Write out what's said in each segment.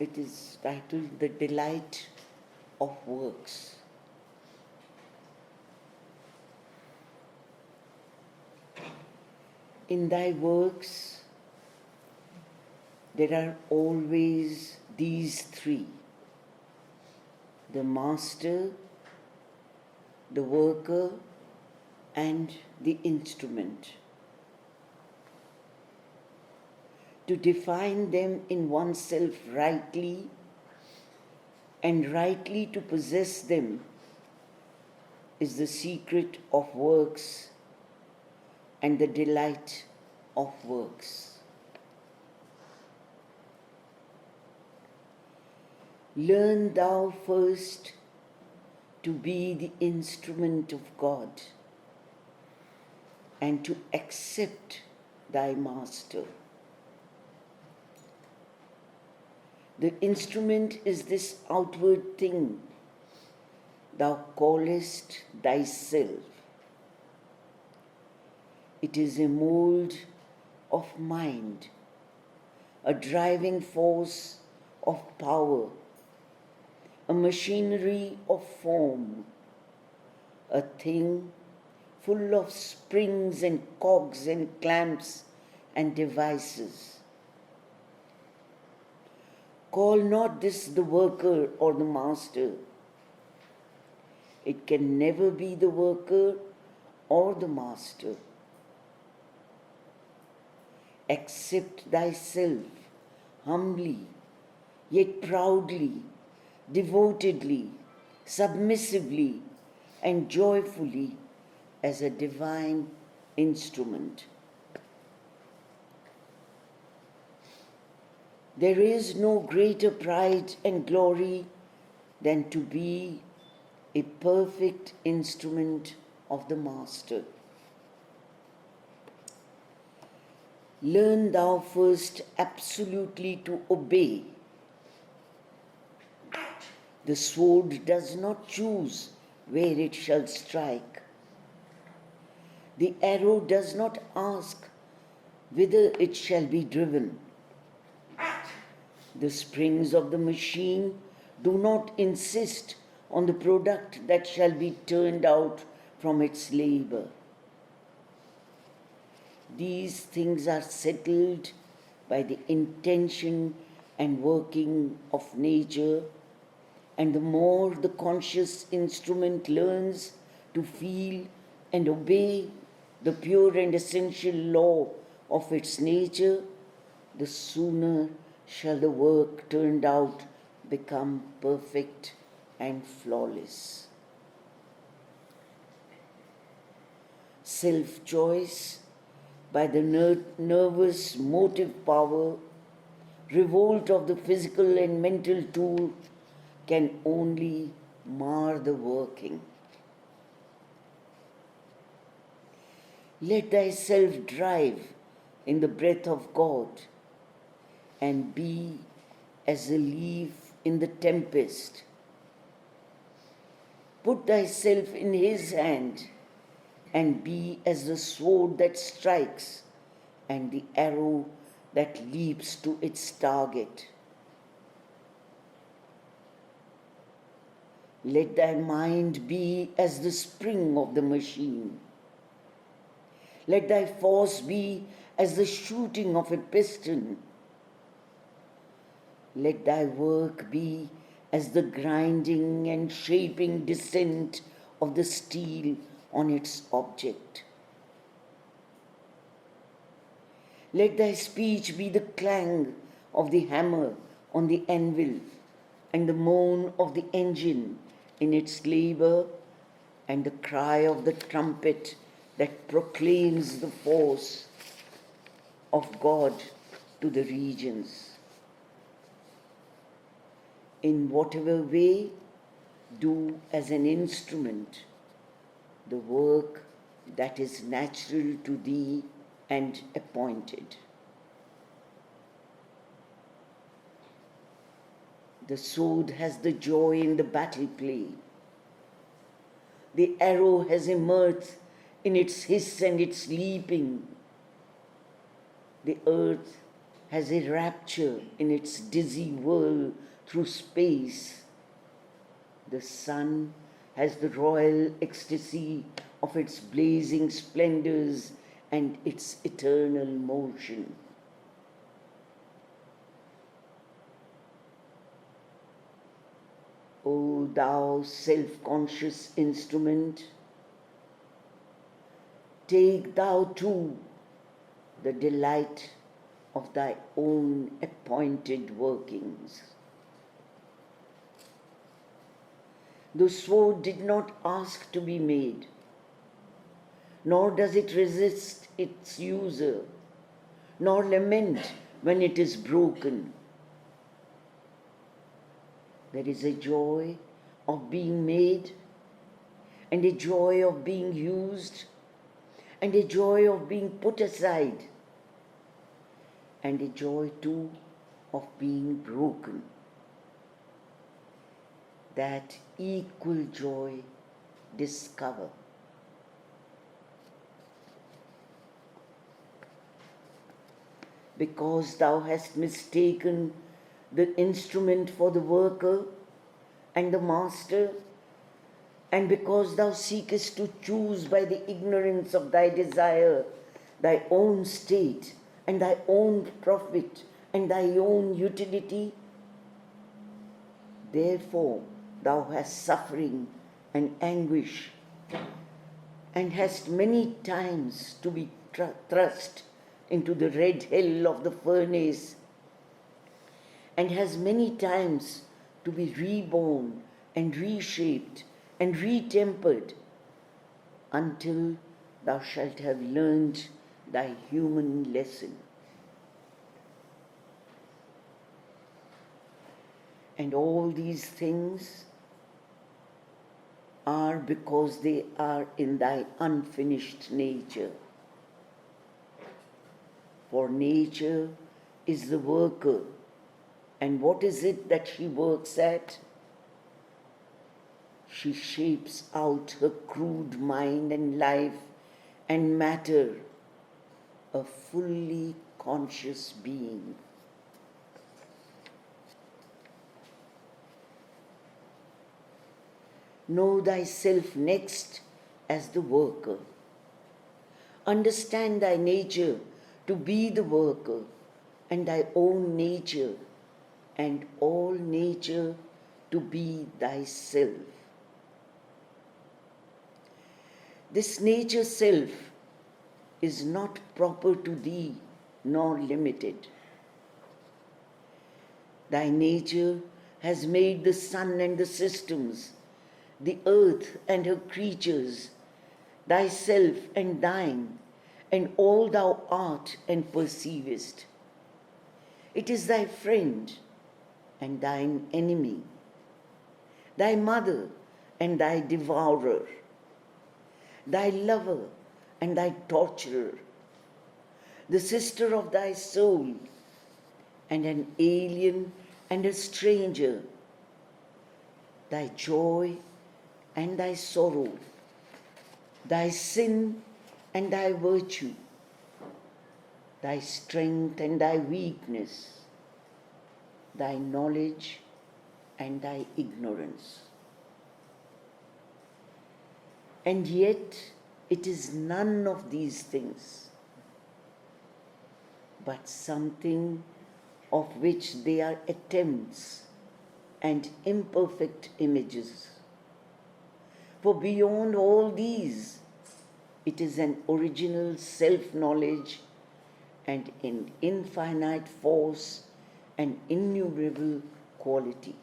It is titled The Delight of Works. In thy works, there are always these three: the master, the worker, and the instrument. To define them in oneself rightly, and rightly to possess them, is the secret of works and the delight of works. Learn thou first to be the instrument of God and to accept thy master. The instrument is this outward thing thou callest thyself. It is a mold of mind, a driving force of power, a machinery of form, a thing full of springs and cogs and clamps and devices. Call not this the worker or the master. It can never be the worker or the master. Accept thyself humbly, yet proudly, devotedly, submissively, and joyfully as a divine instrument. There is no greater pride and glory than to be a perfect instrument of the Master. Learn thou first absolutely to obey. The sword does not choose where it shall strike. The arrow does not ask whither it shall be driven. The springs of the machine do not insist on the product that shall be turned out from its labor. These things are settled by the intention and working of nature, and the more the conscious instrument learns to feel and obey the pure and essential law of its nature, the sooner shall the work turned out become perfect and flawless. Self-choice, by the nervous motive power, revolt of the physical and mental tool, can only mar the working. Let thyself drive in the breath of God and be as a leaf in the tempest. Put thyself in his hand and be as the sword that strikes and the arrow that leaps to its target. Let thy mind be as the spring of the machine. Let thy force be as the shooting of a piston. Let thy work be as the grinding and shaping descent of the steel on its object. Let thy speech be the clang of the hammer on the anvil and the moan of the engine in its labor and the cry of the trumpet that proclaims the force of God to the regions. In whatever way, do as an instrument the work that is natural to thee and appointed. The sword has the joy in the battle play. The arrow has a mirth in its hiss and its leaping. The earth has a rapture in its dizzy whirl through space. The sun has the royal ecstasy of its blazing splendors and its eternal motion. O thou self-conscious instrument, take thou too the delight of thy own appointed workings. The sword did not ask to be made, nor does it resist its user, nor lament when it is broken. There is a joy of being made, and a joy of being used, and a joy of being put aside, and a joy too of being broken. That equal joy discover. Because thou hast mistaken the instrument for the worker and the master, and because thou seekest to choose by the ignorance of thy desire thy own state and thy own profit and thy own utility, therefore thou hast suffering and anguish, and hast many times to be thrust into the red hell of the furnace, and has many times to be reborn and reshaped and retempered until thou shalt have learned thy human lesson. And all these things are because they are in thy unfinished nature. For nature is the worker, and what is it that she works at? She shapes out her crude mind and life and matter, a fully conscious being. Know thyself next as the worker. Understand thy nature to be the worker, and thy own nature and all nature to be thyself. This nature self is not proper to thee nor limited. Thy nature has made the sun and the systems, the earth and her creatures, thyself and thine, and all thou art and perceivest. It is thy friend and thine enemy, thy mother and thy devourer, thy lover and thy torturer, the sister of thy soul, and an alien and a stranger, thy joy and thy sorrow, thy sin and thy virtue, thy strength and thy weakness, thy knowledge and thy ignorance. And yet it is none of these things, but something of which they are attempts and imperfect images. For beyond all these, it is an original self-knowledge and an infinite force and innumerable quality.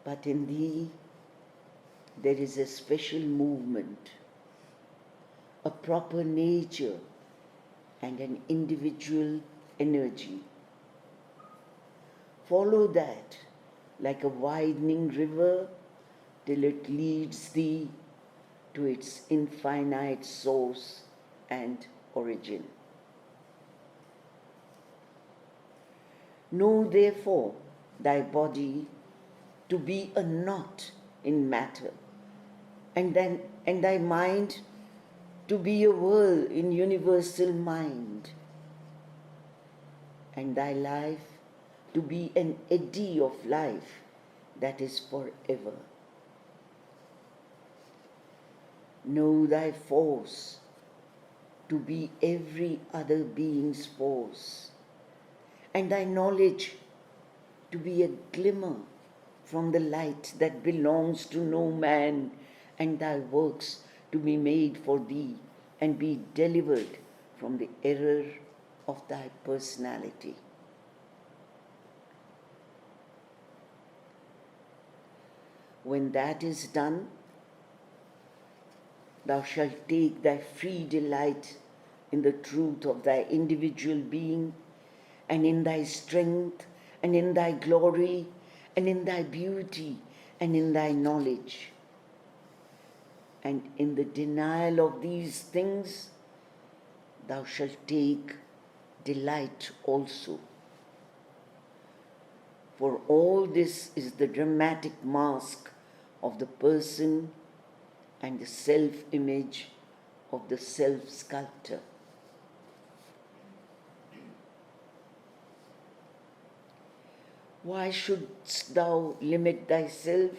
But in thee, there is a special movement, a proper nature, and an individual energy. Follow that like a widening river till it leads thee to its infinite source and origin. Know therefore thy body to be a knot in matter, and thy mind to be a whirl in universal mind, and thy life to be an eddy of life that is forever. Know thy force to be every other being's force, and thy knowledge to be a glimmer from the light that belongs to no man, and thy works to be made for thee and be delivered from the error of thy personality. When that is done, thou shalt take thy free delight in the truth of thy individual being, and in thy strength, and in thy glory, and in thy beauty, and in thy knowledge. And in the denial of these things, thou shalt take delight also. For all this is the dramatic mask of the person and the self-image of the self-sculptor. Why shouldst thou limit thyself?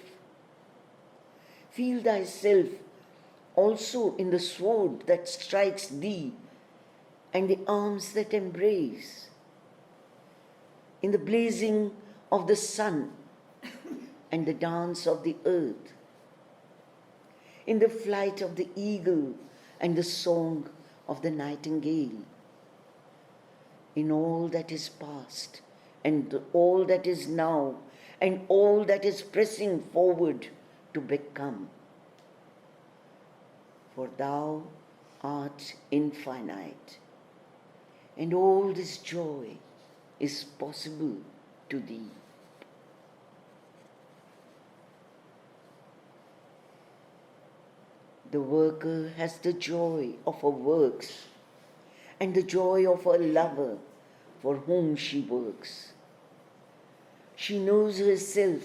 Feel thyself also in the sword that strikes thee and the arms that embrace, in the blazing of the sun and the dance of the earth, in the flight of the eagle and the song of the nightingale, in all that is past and all that is now and all that is pressing forward to become. For thou art infinite, and all this joy is possible to thee. The worker has the joy of her works and the joy of her lover for whom she works. She knows herself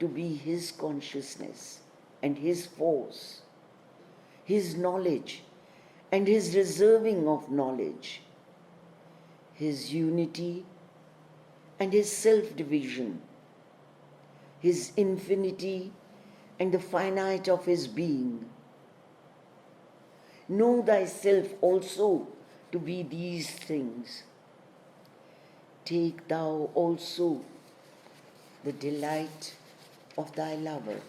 to be his consciousness and his force, his knowledge and his reserving of knowledge, his unity and his self-division, his infinity and the finite of his being. Know thyself also to be these things. Take thou also the delight of thy lover.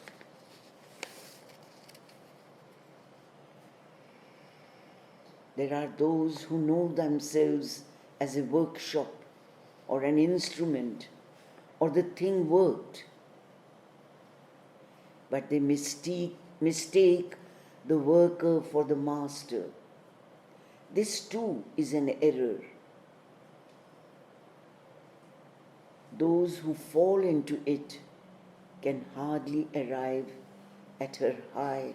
There are those who know themselves as a workshop or an instrument or the thing worked, but they mistake the worker for the master. This too is an error. Those who fall into it can hardly arrive at her high,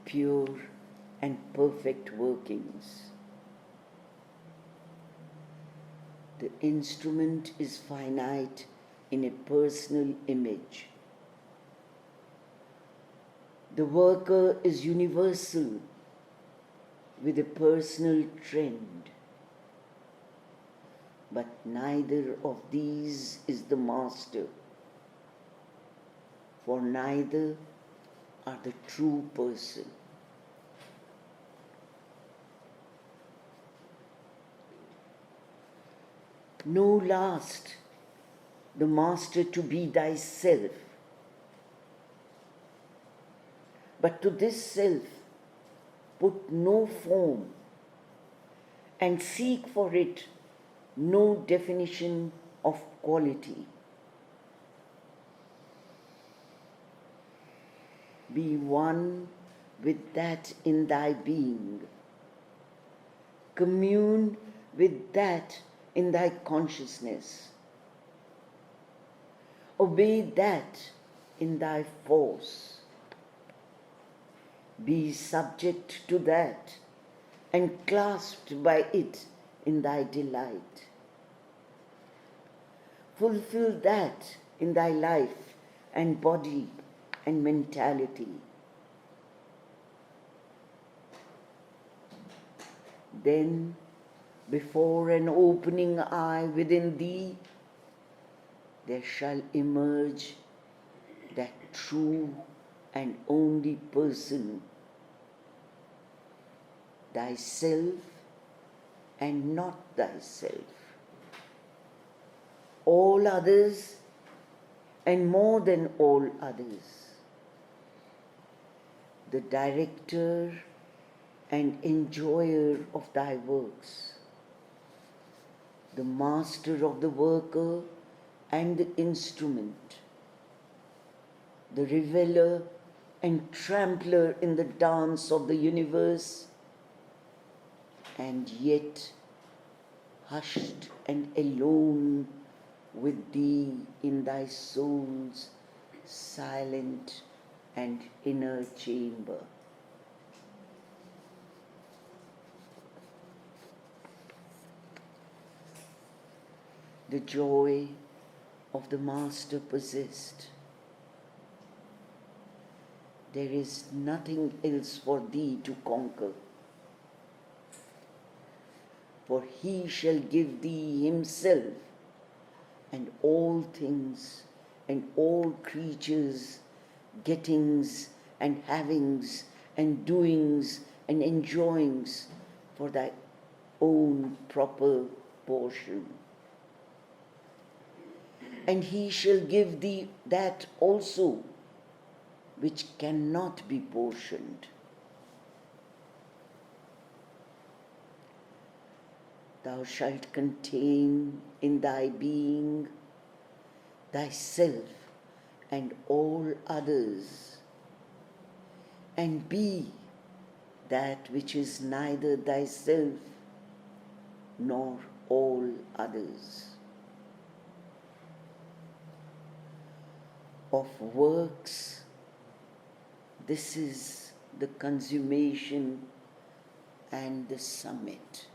pure, and perfect workings. The instrument is finite in a personal image. The worker is universal with a personal trend. But neither of these is the master, for neither are the true person. Know last the master to be thyself, but to this self put no form and seek for it no definition of quality. Be one with that in thy being. Commune with that in thy consciousness. Obey that in thy force. Be subject to that and clasped by it in thy delight. Fulfill that in thy life and body and mentality. Then, before an opening eye within thee, there shall emerge that true and only person, thyself and not thyself. All others and more than all others. The director and enjoyer of thy works. The master of the worker and the instrument. The reveler and trampler in the dance of the universe, and yet hushed and alone with thee in thy soul's silent and inner chamber. The joy of the Master possessed. There is nothing else for thee to conquer, for he shall give thee himself, and all things and all creatures, gettings and havings and doings and enjoyings for thy own proper portion. And he shall give thee that also which cannot be portioned. Thou shalt contain in thy being thyself and all others, and be that which is neither thyself nor all others. Of works, this is the consummation and the summit.